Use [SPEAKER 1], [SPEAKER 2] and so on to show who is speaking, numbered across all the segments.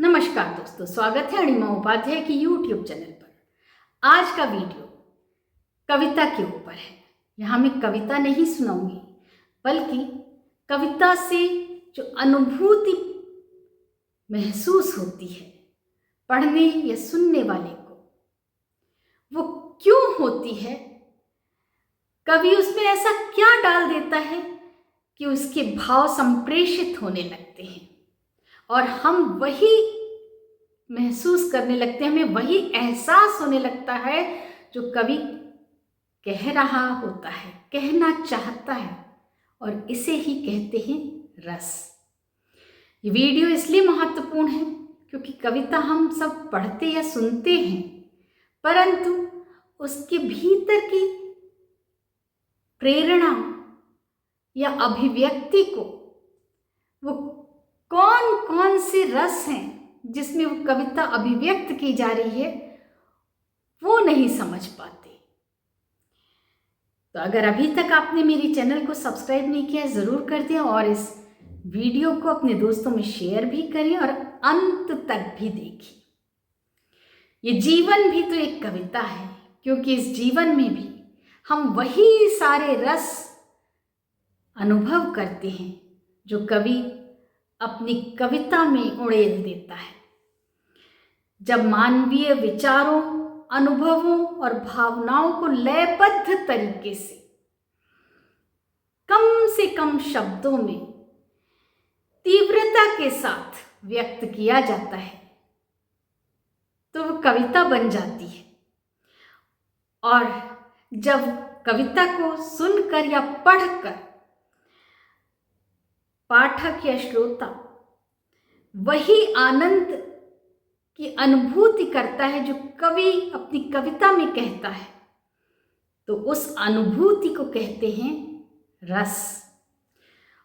[SPEAKER 1] नमस्कार दोस्तों, स्वागत है अणिमा उपाध्याय की यूट्यूब चैनल पर। आज का वीडियो कविता के ऊपर है। यहाँ मैं कविता नहीं सुनाऊंगी, बल्कि कविता से जो अनुभूति महसूस होती है पढ़ने या सुनने वाले को, वो क्यों होती है, कवि उसमें ऐसा क्या डाल देता है कि उसके भाव संप्रेषित होने लगते हैं और हम वही महसूस करने लगते हैं, हमें वही एहसास होने लगता है जो कवि कह रहा होता है, कहना चाहता है, और इसे ही कहते हैं रस। ये वीडियो इसलिए महत्वपूर्ण है क्योंकि कविता हम सब पढ़ते या सुनते हैं, परंतु उसके भीतर की प्रेरणा या अभिव्यक्ति को, वो कौन कौन से रस हैं जिसमें वो कविता अभिव्यक्त की जा रही है, वो नहीं समझ पाते। तो अगर अभी तक आपने मेरे चैनल को सब्सक्राइब नहीं किया है, ज़रूर कर दें और इस वीडियो को अपने दोस्तों में शेयर भी करें और अंत तक भी देखें। ये जीवन भी तो एक कविता है, क्योंकि इस जीवन में भी हम वही सारे रस अनुभव करते हैं जो कवि अपनी कविता में उड़ेल देता है। जब मानवीय विचारों, अनुभवों और भावनाओं को लयबद्ध तरीके से कम शब्दों में तीव्रता के साथ व्यक्त किया जाता है, तो वो कविता बन जाती है। और जब कविता को सुनकर या पढ़कर पाठक या श्रोता वही आनंद की अनुभूति करता है जो कवि अपनी कविता में कहता है, तो उस अनुभूति को कहते हैं रस।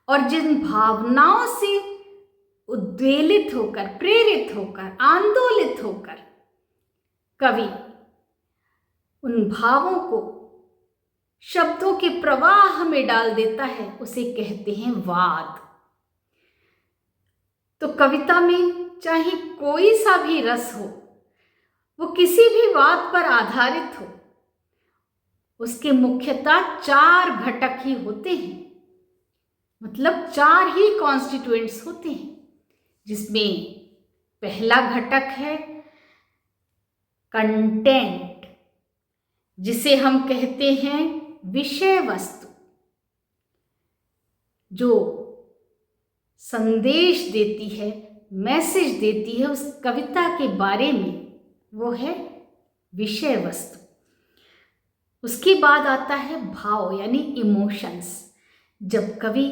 [SPEAKER 1] और जिन भावनाओं से उद्वेलित होकर, प्रेरित होकर, आंदोलित होकर कवि उन भावों को शब्दों के प्रवाह में डाल देता है, उसे कहते हैं वाद। तो कविता में चाहे कोई सा भी रस हो, वो किसी भी वाद पर आधारित हो, उसके मुख्यतः 4 घटक ही होते हैं, मतलब 4 ही कॉन्स्टिट्यूएंट्स होते हैं, जिसमें पहला घटक है कंटेंट, जिसे हम कहते हैं विषय वस्तु, जो संदेश देती है, मैसेज देती है उस कविता के बारे में, वो है विषय वस्तु। उसके बाद आता है भाव यानी इमोशंस, जब कवि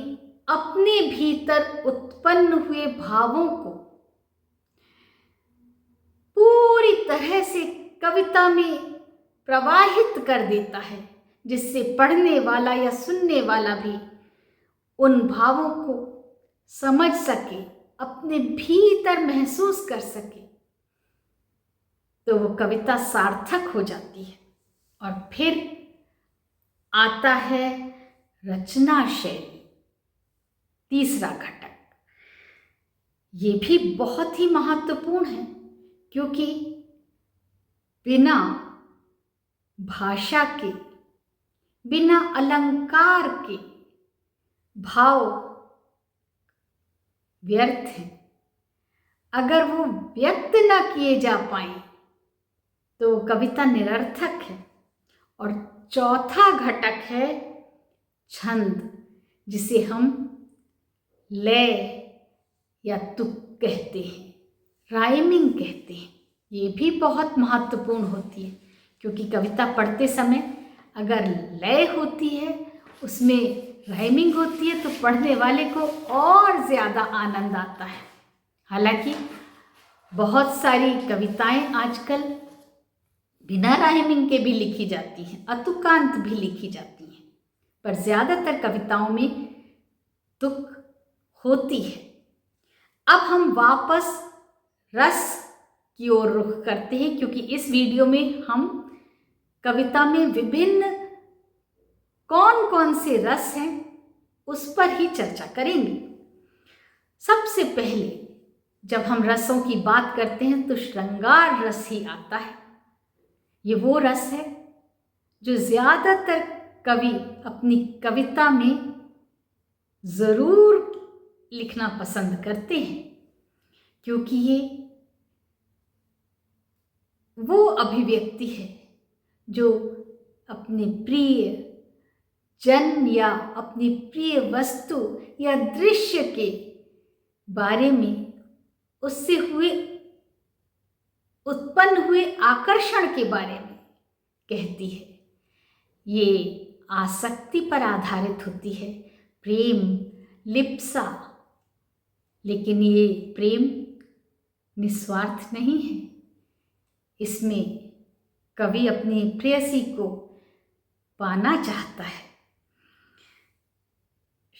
[SPEAKER 1] अपने भीतर उत्पन्न हुए भावों को पूरी तरह से कविता में प्रवाहित कर देता है, जिससे पढ़ने वाला या सुनने वाला भी उन भावों को समझ सके, अपने भीतर महसूस कर सके, तो वो कविता सार्थक हो जाती है। और फिर आता है रचना शैली, तीसरा घटक। ये भी बहुत ही महत्वपूर्ण है, क्योंकि बिना भाषा के, बिना अलंकार के भाव व्यर्थ हैं। अगर वो व्यक्त न किए जा पाए तो कविता निरर्थक है। और चौथा घटक है छंद, जिसे हम लय या तुक कहते हैं, राइमिंग कहते हैं। ये भी बहुत महत्वपूर्ण होती है, क्योंकि कविता पढ़ते समय अगर लय होती है, उसमें राइमिंग होती है, तो पढ़ने वाले को और ज़्यादा आनंद आता है। हालांकि बहुत सारी कविताएं आजकल बिना राइमिंग के भी लिखी जाती हैं, अतुकांत भी लिखी जाती हैं, पर ज़्यादातर कविताओं में तुक होती है। अब हम वापस रस की ओर रुख करते हैं, क्योंकि इस वीडियो में हम कविता में विभिन्न कौन कौन से रस हैं उस पर ही चर्चा करेंगे। सबसे पहले जब हम रसों की बात करते हैं तो श्रृंगार रस ही आता है। ये वो रस है जो ज़्यादातर कवि अपनी कविता में ज़रूर लिखना पसंद करते हैं, क्योंकि ये वो अभिव्यक्ति है जो अपने प्रिय जन या अपनी प्रिय वस्तु या दृश्य के बारे में उससे उत्पन्न हुए आकर्षण के बारे में कहती है। ये आसक्ति पर आधारित होती है, प्रेम, लिप्सा, लेकिन ये प्रेम निस्वार्थ नहीं है। इसमें कवि अपनी प्रेयसी को पाना चाहता है।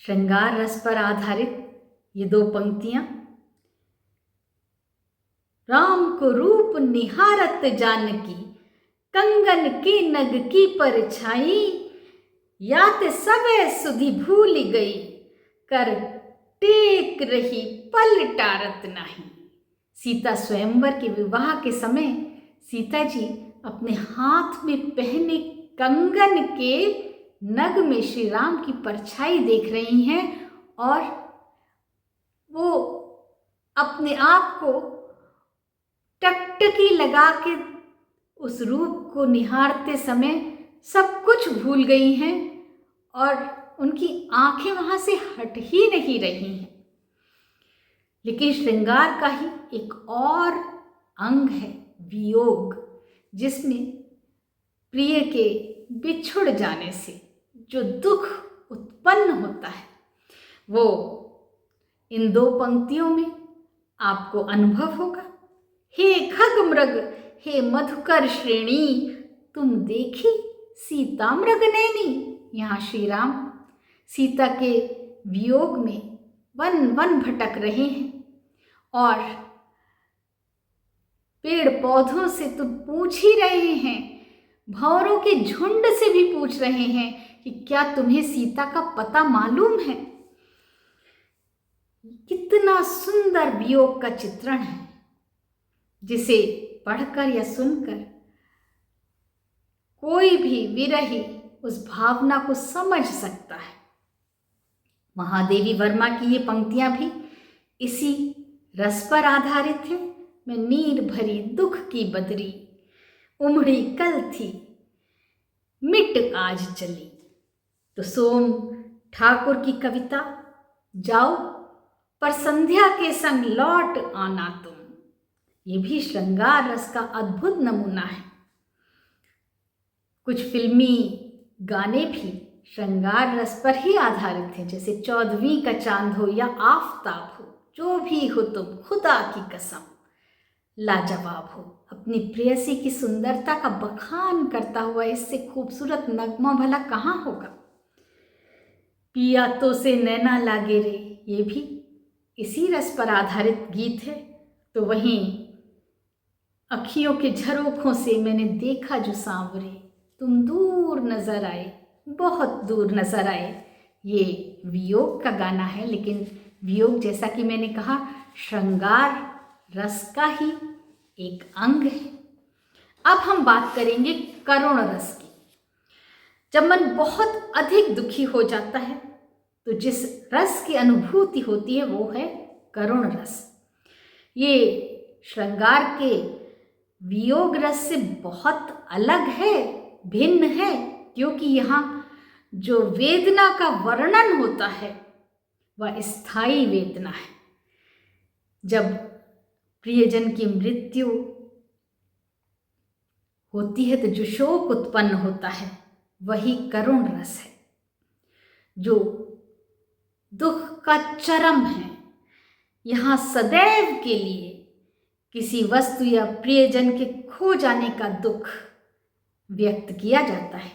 [SPEAKER 1] श्रृंगार रस पर आधारित ये दो पंक्तियां, राम को रूप निहारत जानकी, कंगन के नग की परछाई, यात सबे सुधि भूल गई, कर टेक रही पल टारत नहीं। सीता स्वयंवर के विवाह के समय सीता जी अपने हाथ में पहने कंगन के नग में श्री राम की परछाई देख रही हैं और वो अपने आप को टकटकी लगा के उस रूप को निहारते समय सब कुछ भूल गई हैं और उनकी आंखें वहां से हट ही नहीं रही हैं। लेकिन श्रृंगार का ही एक और अंग है वियोग, जिसमें प्रिय के बिछुड़ जाने से जो दुख उत्पन्न होता है वो इन दो पंक्तियों में आपको अनुभव होगा। हे खग मृग हे मधुकर श्रेणी, तुम देखी सीता मृग नैनी। यहाँ श्री राम सीता के वियोग में वन वन भटक रहे हैं और पेड़ पौधों से तो पूछ ही रहे हैं, भंवरों के झुंड से भी पूछ रहे हैं कि क्या तुम्हें सीता का पता मालूम है। कितना सुंदर वियोग का चित्रण है, जिसे पढ़कर या सुनकर कोई भी विरही उस भावना को समझ सकता है। महादेवी वर्मा की ये पंक्तियां भी इसी रस पर आधारित है। मैं नीर भरी दुख की बदरी, उमड़ी कल थी मिट आज चली। तो सोम ठाकुर की कविता जाओ पर संध्या के संग लौट आना तुम, ये भी श्रृंगार रस का अद्भुत नमूना है। कुछ फिल्मी गाने भी श्रृंगार रस पर ही आधारित हैं, जैसे 14वीं का चांद हो या आफताब हो, जो भी हो तुम खुदा की कसम लाजवाब हो। अपनी प्रेयसी की सुंदरता का बखान करता हुआ इससे खूबसूरत नगमा भला कहाँ होगा। पिया तो से नैना लागे रे, ये भी इसी रस पर आधारित गीत है। तो वहीं अखियों के झरोखों से मैंने देखा जो सांवरे, तुम दूर नजर आए, बहुत दूर नजर आए, ये वियोग का गाना है। लेकिन वियोग, जैसा कि मैंने कहा, श्रृंगार रस का ही एक अंग है। अब हम बात करेंगे करुण रस की। जब मन बहुत अधिक दुखी हो जाता है तो जिस रस की अनुभूति होती है वो है करुण रस। ये श्रृंगार के वियोग रस से बहुत अलग है, भिन्न है, क्योंकि यहाँ जो वेदना का वर्णन होता है वह स्थायी वेदना है। जब प्रियजन की मृत्यु होती है तो जो शोक उत्पन्न होता है वही करुण रस है, जो दुख का चरम है। यहाँ सदैव के लिए किसी वस्तु या प्रियजन के खो जाने का दुख व्यक्त किया जाता है।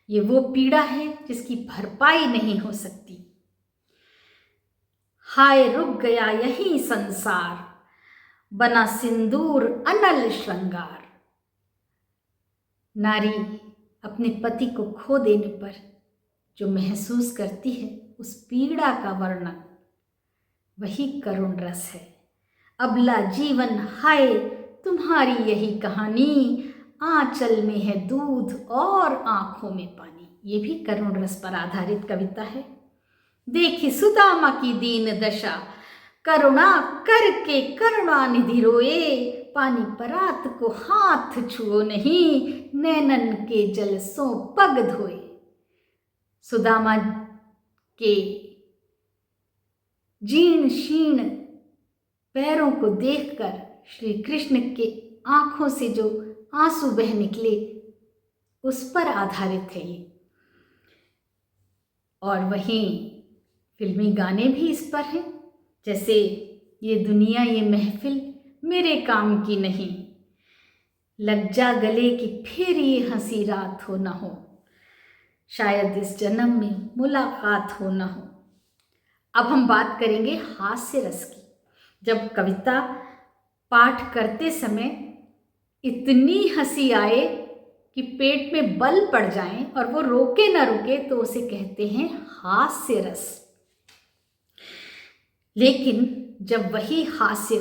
[SPEAKER 1] ये वो पीड़ा है जिसकी भरपाई नहीं हो सकती। हाय रुक गया यही संसार, बना सिंदूर अनल श्रृंगार। नारी अपने पति को खो देने पर जो महसूस करती है उस पीड़ा का वर्णन वही करुण रस है। अबला जीवन हाय तुम्हारी यही कहानी, आंचल में है दूध और आंखों में पानी। ये भी करुण रस पर आधारित कविता है। देखी सुदामा की दीन दशा, करुणा करके करुणानिधि रोए, पानी परात को हाथ छुओ नहीं, नैनन के जल सो पग धोए। सुदामा के जीर्ण शीर्ण पैरों को देखकर श्री कृष्ण के आंखों से जो आंसू बह निकले, उस पर आधारित है ये। और वहीं फिल्मी गाने भी इस पर हैं, जैसे ये दुनिया ये महफिल मेरे काम की नहीं, लग जा गले की फिर ये हंसी रात हो न हो, शायद इस जन्म में मुलाकात हो न हो। अब हम बात करेंगे हास्य रस की। जब कविता पाठ करते समय इतनी हंसी आए कि पेट में बल पड़ जाएं और वो रोके ना रुके, तो उसे कहते हैं हास्य रस। लेकिन जब वही हास्य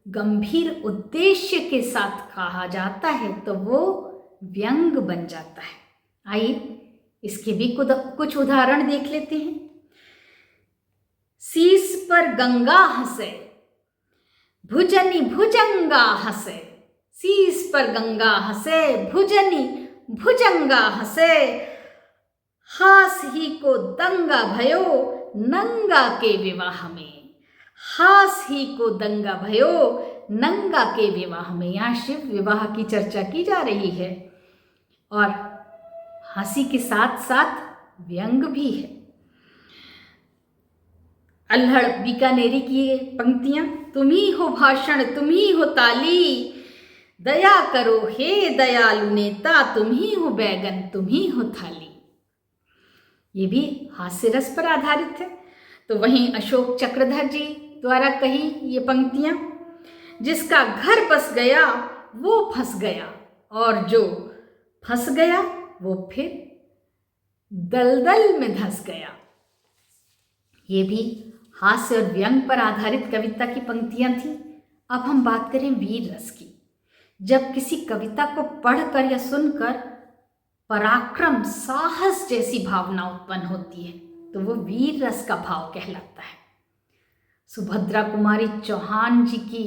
[SPEAKER 1] गंभीर उद्देश्य के साथ कहा जाता है तो वो व्यंग बन जाता है। आइए इसके भी कुछ उदाहरण देख लेते हैं। शीश पर गंगा हंसे, भुजनी भुजंगा हंसे, शीश पर गंगा हंसे, भुजनी भुजंगा हंसे, हास ही को दंगा भयो नंगा के विवाह में, हास ही को दंगा भयो नंगा के विवाह में। यहाँ शिव विवाह की चर्चा की जा रही है और हंसी के साथ साथ व्यंग भी है। अल्हड़ बीकानेरी की पंक्तियां, तुम ही हो भाषण तुम ही हो ताली, दया करो हे दयालु नेता, तुम ही हो बैगन तुम ही हो थाली। ये भी हास्य रस पर आधारित है। तो वहीं अशोक चक्रधर जी द्वारा कही ये पंक्तियां, जिसका घर बस गया वो फंस गया, और जो फंस गया वो फिर दलदल में धंस गया। ये भी हास्य और व्यंग पर आधारित कविता की पंक्तियां थी। अब हम बात करें वीर रस की। जब किसी कविता को पढ़कर या सुनकर पराक्रम साहस जैसी भावना उत्पन्न होती है तो वो वीर रस का भाव कहलाता है। सुभद्रा कुमारी चौहान जी की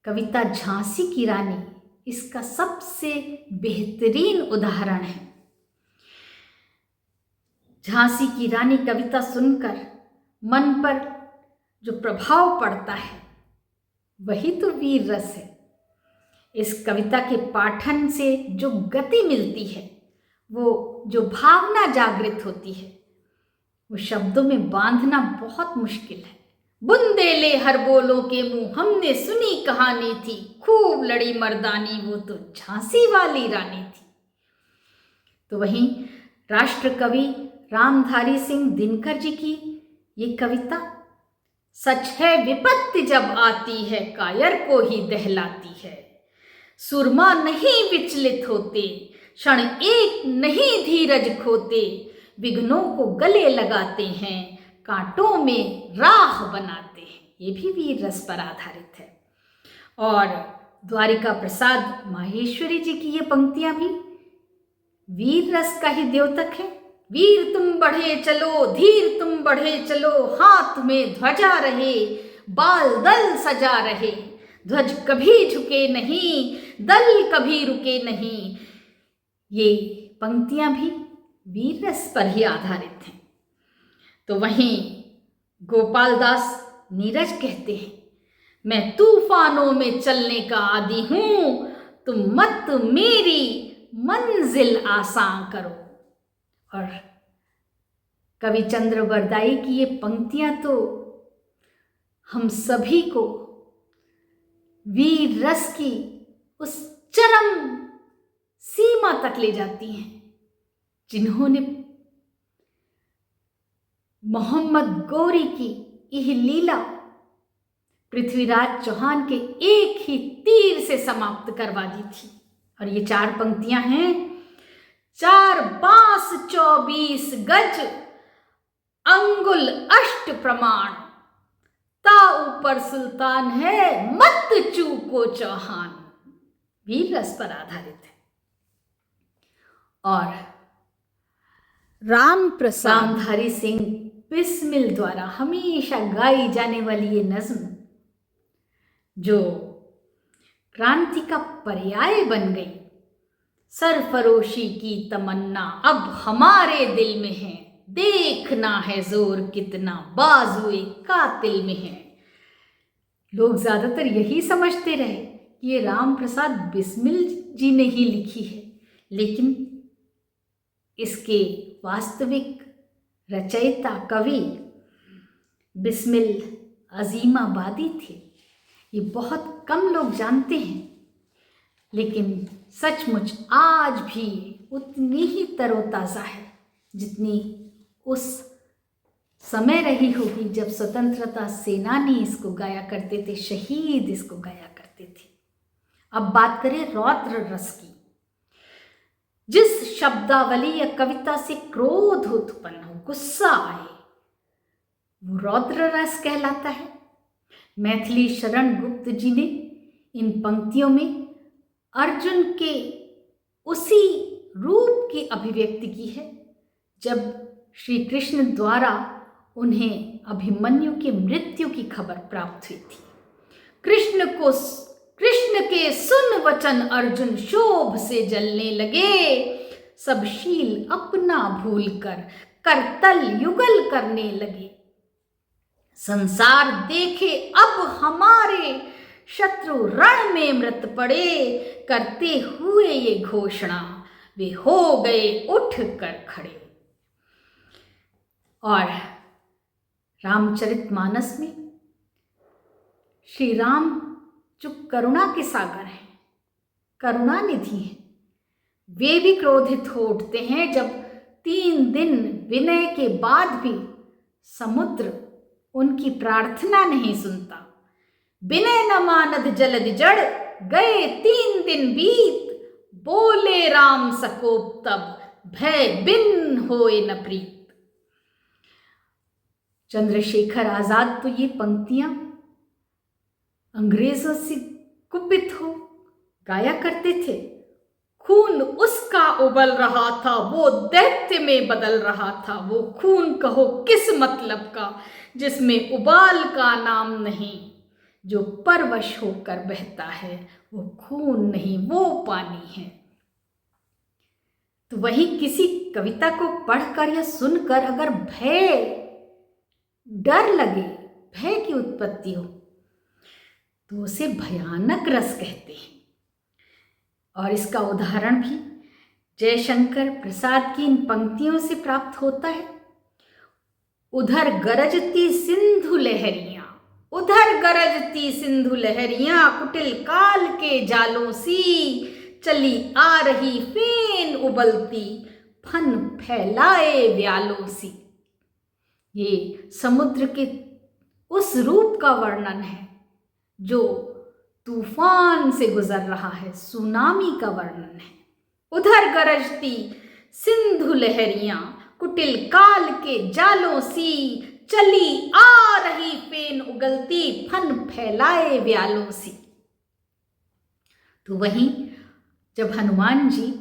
[SPEAKER 1] कविता झांसी की रानी इसका सबसे बेहतरीन उदाहरण है। झांसी की रानी कविता सुनकर मन पर जो प्रभाव पड़ता है वही तो वीर रस है। इस कविता के पाठन से जो गति मिलती है, वो जो भावना जागृत होती है, वो शब्दों में बांधना बहुत मुश्किल है। बुंदेले हर बोलों के मुंह हमने सुनी कहानी थी, खूब लड़ी मर्दानी वो तो झांसी वाली रानी थी। तो वहीं राष्ट्र कवि रामधारी सिंह दिनकर जी की ये कविता, सच है विपत्ति जब आती है कायर को ही दहलाती है, सुरमा नहीं विचलित होते क्षण एक नहीं धीरज खोते, विघ्नों को गले लगाते हैं कांटों में राह बनाते हैं। ये भी वीर रस पर आधारित है। और द्वारिका प्रसाद माहेश्वरी जी की ये पंक्तियां भी वीर रस का ही द्योतक है। वीर तुम बढ़े चलो धीर तुम बढ़े चलो, हाथ में ध्वजा रहे बाल दल सजा रहे, ध्वज कभी झुके नहीं दल कभी रुके नहीं। ये पंक्तियां भी वीर रस पर ही आधारित हैं। तो वहीं गोपाल दास नीरज कहते हैं, मैं तूफानों में चलने का आदी हूं, तुम मत मेरी मंजिल आसान करो। और कवि चंद्र बरदाई की ये पंक्तियां तो हम सभी को वीर रस की उस चरम सीमा तक ले जाती हैं, जिन्होंने मोहम्मद गौरी की यह लीला पृथ्वीराज चौहान के एक ही तीर से समाप्त करवा दी थी। और ये 4 पंक्तियां हैं, 4 बांस 24 गज अंगुल अष्ट प्रमाण, ता ऊपर सुल्तान है, मत चूको चौहान, वीर रस पर आधारित है। और राम प्रसाद रामधारी सिंह बिस्मिल द्वारा हमेशा गाई जाने वाली ये नज्म, जो क्रांति का पर्याय बन गई। सरफरोशी की तमन्ना अब हमारे दिल में है, देखना है जोर कितना बाजुए कातिल में है। लोग ज्यादातर यही समझते रहे कि ये राम प्रसाद बिस्मिल जी ने ही लिखी है, लेकिन इसके वास्तविक रचयिता कवि बिस्मिल अजीमाबादी थे। ये बहुत कम लोग जानते हैं, लेकिन सचमुच आज भी उतनी ही तरोताज़ा है जितनी उस समय रही होगी जब स्वतंत्रता सेनानी इसको गाया करते थे, शहीद इसको गाया करते थे। अब बात करें रौद्र रस की। जिस शब्दावली या कविता से क्रोध उत्पन्न हो, गुस्सा आए, वो रौद्र रस कहलाता है। मैथिली शरण गुप्त जी ने इन पंक्तियों में अर्जुन के उसी रूप की अभिव्यक्ति की है जब श्री कृष्ण द्वारा उन्हें अभिमन्यु की मृत्यु की खबर प्राप्त हुई थी। कृष्ण के सुन वचन अर्जुन शोभ से जलने लगे, सब शील अपना भूलकर करतल युगल करने लगे। संसार देखे अब हमारे शत्रु रण में मृत पड़े, करते हुए ये घोषणा वे हो गए उठ कर खड़े। और रामचरितमानस में श्री राम जो करुणा के सागर हैं, करुणा निधि हैं, वे भी क्रोधित हो उठते हैं जब 3 दिन विनय के बाद भी समुद्र उनकी प्रार्थना नहीं सुनता। विनय न मानद जलद जड़, गए 3 दिन बीत, बोले राम सकोप तब, भय बिन होए न प्रीत। चंद्रशेखर आजाद तो ये पंक्तियां अंग्रेजों से कुपित हो गाया करते थे। खून उसका उबल रहा था, वो दैत्य में बदल रहा था। वो खून कहो किस मतलब का, जिसमें उबाल का नाम नहीं। जो परवश होकर बहता है, वो खून नहीं वो पानी है। तो वहीं किसी कविता को पढ़कर या सुनकर अगर भय, डर लगे, भय की उत्पत्ति हो, तो उसे भयानक रस कहते हैं। और इसका उदाहरण भी जयशंकर प्रसाद की इन पंक्तियों से प्राप्त होता है। उधर गरजती सिंधु लहरियां, उधर गरजती सिंधु लहरियां, कुटिल काल के जालों सी, चली आ रही फेन उबलती, फन फैलाए व्यालों सी। ये समुद्र के उस रूप का वर्णन है जो तूफान से गुजर रहा है, सुनामी का वर्णन है। उधर गरजती सिंधु लहरियां, कुटिल काल के जालों सी, चली आ रही फेन उगलती, फन फैलाए व्यालों सी। तो वहीं जब हनुमान जी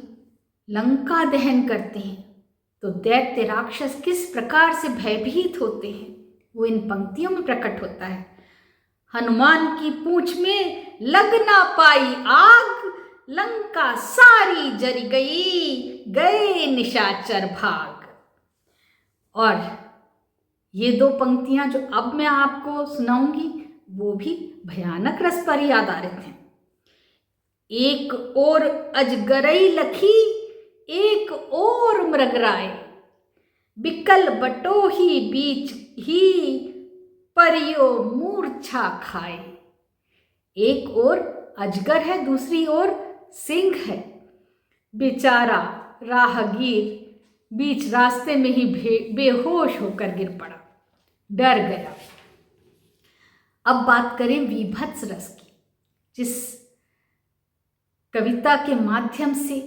[SPEAKER 1] लंका दहन करते हैं तो दैत्य राक्षस किस प्रकार से भयभीत होते हैं, वो इन पंक्तियों में प्रकट होता है। हनुमान की पूंछ में लग ना पाई आग, लंका सारी जल गई, गए निशाचर भाग। और ये 2 पंक्तियां जो अब मैं आपको सुनाऊंगी वो भी भयानक रस पर ही आधारित हैं। एक और अजगरई लखी, एक और मृगराय, बिकल बटोही बीच ही, परियो मूर्छा खाए। एक और अजगर है, दूसरी ओर सिंह है। बेचारा राहगीर बीच रास्ते में ही बेहोश होकर गिर पड़ा, डर गया। अब बात करें वीभत्स रस की, जिस कविता के माध्यम से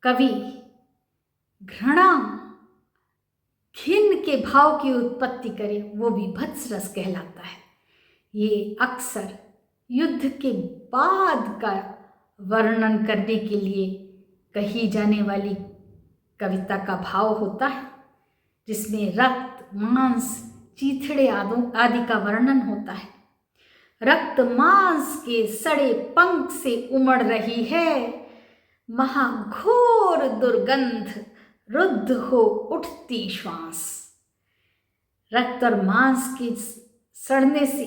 [SPEAKER 1] कवि घृणा, घिन के भाव की उत्पत्ति करे, वो वीभत्स रस कहलाता है। ये अक्सर युद्ध के बाद का वर्णन करने के लिए कही जाने वाली कविता का भाव होता है, जिसमें रक्त, मांस, चीथड़े आदि का वर्णन होता है। रक्त मांस के सड़े पंख से उमड़ रही है, महाघोर दुर्गंध रुद्ध हो उठती श्वास। रक्त और मांस के सड़ने से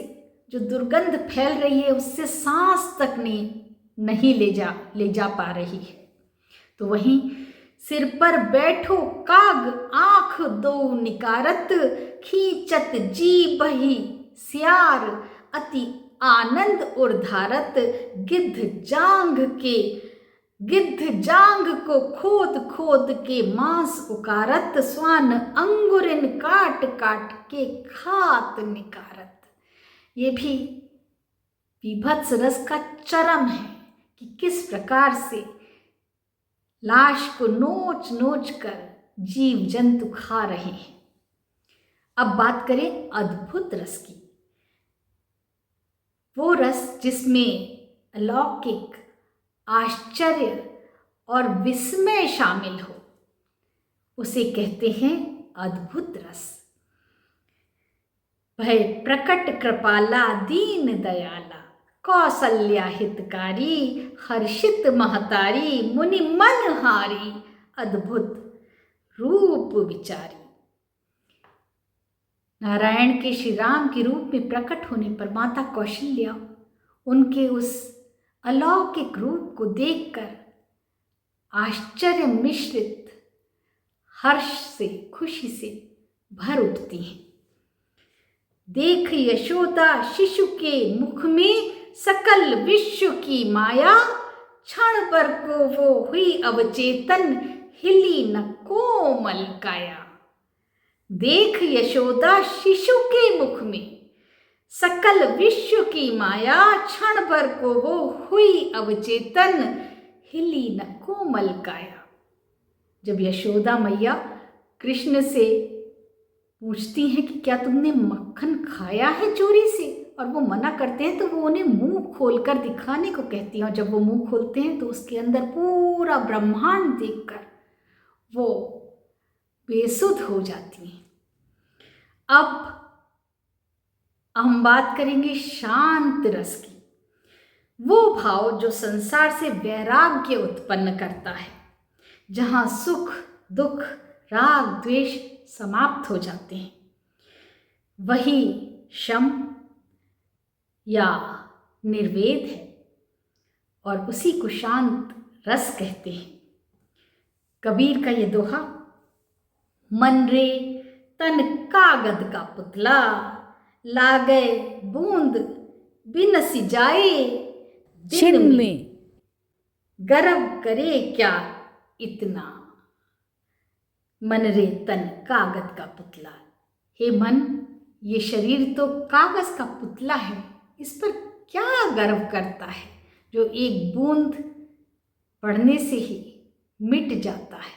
[SPEAKER 1] जो दुर्गंध फैल रही है, उससे सांस तक नहीं ले जा पा रही है। तो वहीं सिर पर बैठो काग आंख दो निकारत, खींचत जी बही सियार अति आनंद उर्धारत, गिद्ध जांग को खोद खोद के मांस उकारत, स्वान अंगुरिन काट काट के खात निकारत। ये भी विभत्स रस का चरम है कि किस प्रकार से लाश को नोच नोच कर जीव जंतु खा रहे हैं। अब बात करें अद्भुत रस की। वो रस जिसमें अलौकिक आश्चर्य और विस्मय शामिल हो, उसे कहते हैं अद्भुत रस। भय प्रकट कृपाला दीन दयाला, कौसल्या हितकारी, हर्षित महतारी, मुनि मन हारी, अद्भुत रूप विचारी। नारायण के श्री राम के रूप में प्रकट होने पर माता कौशल्या उनके उस अलौकिक रूप को देखकर आश्चर्य मिश्रित हर्ष से, खुशी से भर उठती हैं। देख यशोदा शिशु के मुख में सकल विश्व की माया, क्षण भर को वो हुई अवचेतन, हिली न कोमल काया। देख यशोदा शिशु के मुख में सकल विश्व की माया, क्षण भर को वो हुई अवचेतन, हिली न कोमल काया। जब यशोदा मैया कृष्ण से पूछती हैं कि क्या तुमने मक्खन खाया है चोरी से, और वो मना करते हैं, तो वो उन्हें मुंह खोलकर दिखाने को कहती हैं। और जब वो मुंह खोलते हैं तो उसके अंदर पूरा ब्रह्मांड देखकर वो बेसुध हो जाती हैं। अब हम बात करेंगे शांत रस की। वो भाव जो संसार से वैराग्य उत्पन्न करता है, जहाँ सुख, दुख, राग, द्वेष समाप्त हो जाते हैं, वही शम या निर्वेद है, और उसी को शांत रस कहते हैं। कबीर का ये दोहा, मन रे तन कागद का पुतला, लागे बूंद बिन सिजाए, दिन में गर्व करे क्या इतना। मन रे तन कागज का पुतला। हे मन, ये शरीर तो कागज का पुतला है, इस पर क्या गर्व करता है, जो एक बूंद पड़ने से ही मिट जाता है।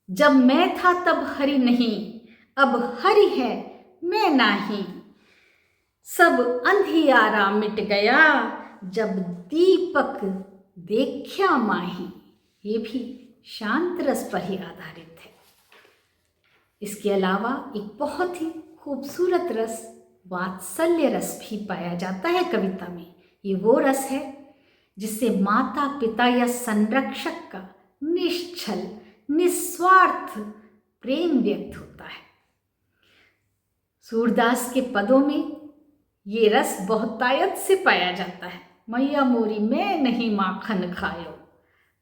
[SPEAKER 1] जब मैं था तब हरि नहीं, अब हरि है मैं नाही, सब अंधियारा मिट गया, जब दीपक देखा माही। ये भी शांत रस पर ही आधारित है। इसके अलावा एक बहुत ही खूबसूरत रस वात्सल्य रस भी पाया जाता है कविता में। ये वो रस है जिससे माता पिता या संरक्षक का निश्चल निस्वार्थ प्रेम व्यक्त होता है। सूरदास के पदों में ये रस बहुतायत से पाया जाता है। मैया मोरी मैं नहीं माखन खायो,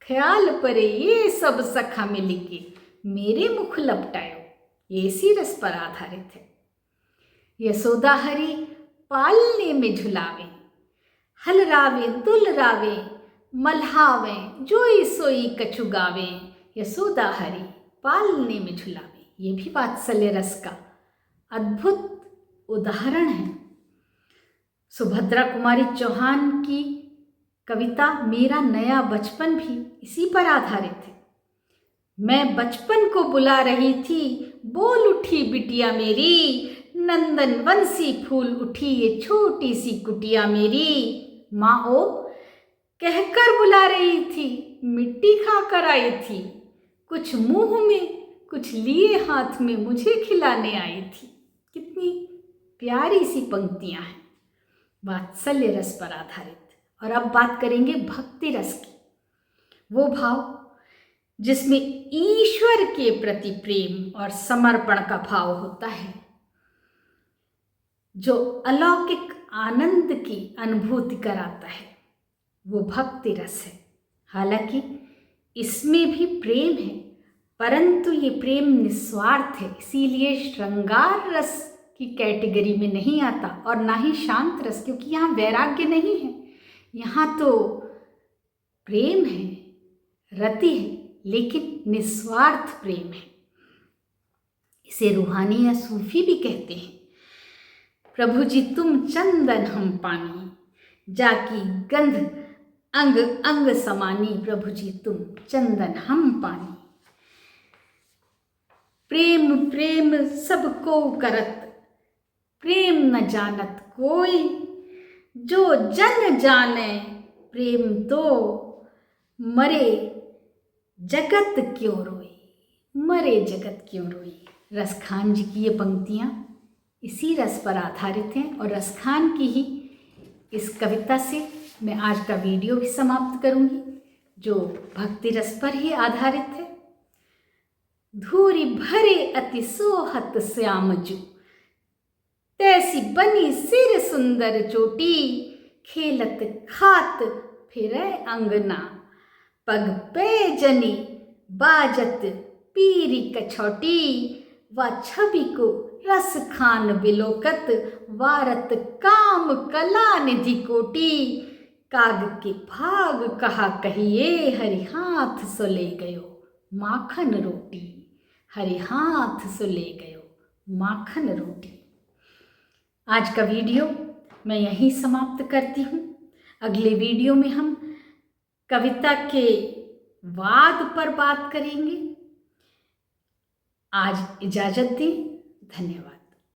[SPEAKER 1] ख्याल परे ये सब सखा मिली के, मेरे मुख लपटायो। ये इसी रस पर आधारित है। यशोदा हरि पालने में झुलावे, हलरावे दुलरावे, मल्हावे जोई सोई कछु गावे। यशोदा हरि पालने में झुलावे, ये भी वात्सल्य रस का अद्भुत उदाहरण है। सुभद्रा कुमारी चौहान की कविता मेरा नया बचपन भी इसी पर आधारित है। मैं बचपन को बुला रही थी, बोल उठी बिटिया मेरी, नंदन वंशी फूल उठी ये छोटी सी कुटिया मेरी। माँ ओ कहकर बुला रही थी, मिट्टी खाकर आई थी, कुछ मुंह में कुछ लिए हाथ में मुझे खिलाने आई थी। कितनी प्यारी सी पंक्तियां हैं वात्सल्य रस पर आधारित। और अब बात करेंगे भक्ति रस की, वो भाव जिसमें ईश्वर के प्रति प्रेम और समर्पण का भाव होता है, जो अलौकिक आनंद की अनुभूति कराता है, वो भक्ति रस है। हालांकि इसमें भी प्रेम है, परंतु ये प्रेम निस्वार्थ है, इसीलिए श्रृंगार रस की कैटेगरी में नहीं आता और ना ही शांत रस, क्योंकि यहाँ वैराग्य नहीं है, यहाँ तो प्रेम है, रति है, लेकिन निस्वार्थ प्रेम है। इसे रूहानी या सूफी भी कहते हैं। प्रभु जी तुम चंदन हम पानी, जाकी गंध अंग अंग समानी। प्रभु जी तुम चंदन हम पानी। प्रेम प्रेम सबको करत, प्रेम न जानत कोई, जो जन जाने प्रेम तो मरे जगत क्यों रोई, मरे जगत क्यों रोई। रसखान जी की ये पंक्तियाँ इसी रस पर आधारित हैं और रसखान की ही इस कविता से मैं आज का वीडियो भी समाप्त करूंगी, जो भक्ति रस पर ही आधारित है। धूरी भरे अति सोहत श्याम जू, तैसी बनी सिर सुंदर चोटी, खेलत खात फिरे अंगना, पग पे जनी बाजत पीरी कछौटी, व छवि को रस खान बिलोकत, वारत काम कला निधि कोटी, काग के भाग कहा कहिए, हरि हाथ सो ले गयो माखन रोटी, हरि हाथ सो ले गयो माखन रोटी। आज का वीडियो मैं यहीं समाप्त करती हूँ। अगले वीडियो में हम कविता के वाद पर बात करेंगे। आज इजाज़त दें। धन्यवाद।